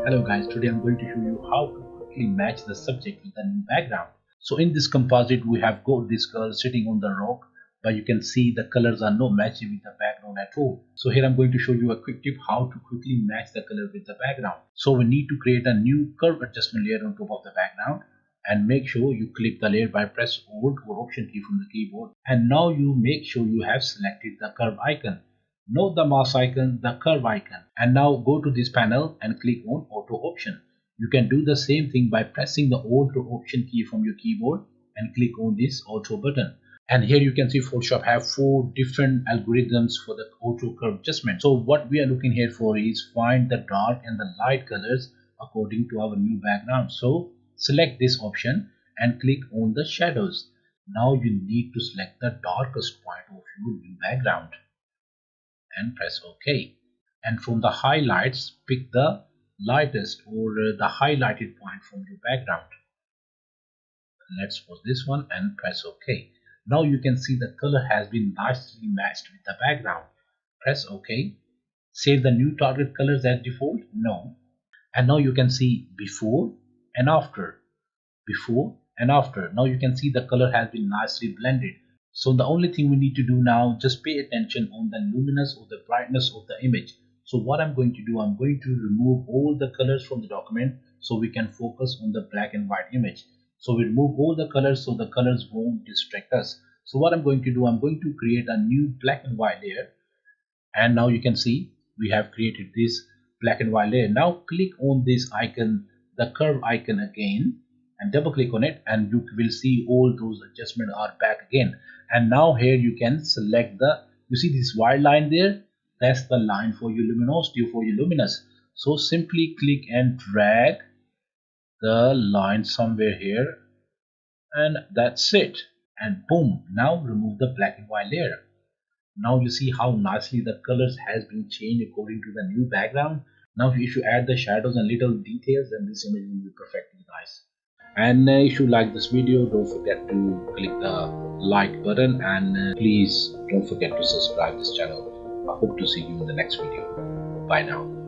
Hello guys, today I'm going to show you how to quickly match the subject with a new background. So in this composite we have got this girl sitting on the rock, but you can see the colors are not matching with the background at all. So here I'm going to show you a quick tip how to quickly match the color with the background. So we need to create a new curve adjustment layer on top of the background, and make sure you click the layer by press Alt or Option key from the keyboard, and now you make sure you have selected the curve icon. Not the mouse icon, the curve icon. And now go to this panel and click on Auto Option. You can do the same thing by pressing the Alt or Option key from your keyboard and click on this Auto button. And here you can see Photoshop have 4 different algorithms for the auto curve adjustment. So what we are looking here for is find the dark and the light colors according to our new background. So select this option and click on the shadows. Now you need to select the darkest point of your new background and press OK. And from the highlights, pick the lightest or the highlighted point from your background. Let's pause this one and press OK. Now you can see the color has been nicely matched with the background. Press OK. Save the new target colors as default? No. And now you can see before and after. Before and after. Now you can see the color has been nicely blended. So the only thing we need to do now, just pay attention on the luminance or the brightness of the image. So what I'm going to do, I'm going to remove all the colors from the document so we can focus on the black and white image. So we remove all the colors so the colors won't distract us. So what I'm going to do, I'm going to create a new black and white layer. And now you can see we have created this black and white layer. Now click on this icon, the curve icon again, and double click on it, and you will see all those adjustments are back again. And now here you can select you see this white line there, that's the line for your luminosity or for your luminance. So simply click and drag the line somewhere here, and that's it. And boom, now remove the black and white layer. Now you see how nicely the colors has been changed according to the new background. Now if you add the shadows and little details, then this image will be perfectly nice. And if you like this video, don't forget to click the like button, and please don't forget to subscribe this channel. I hope to see you in the next video. Bye now.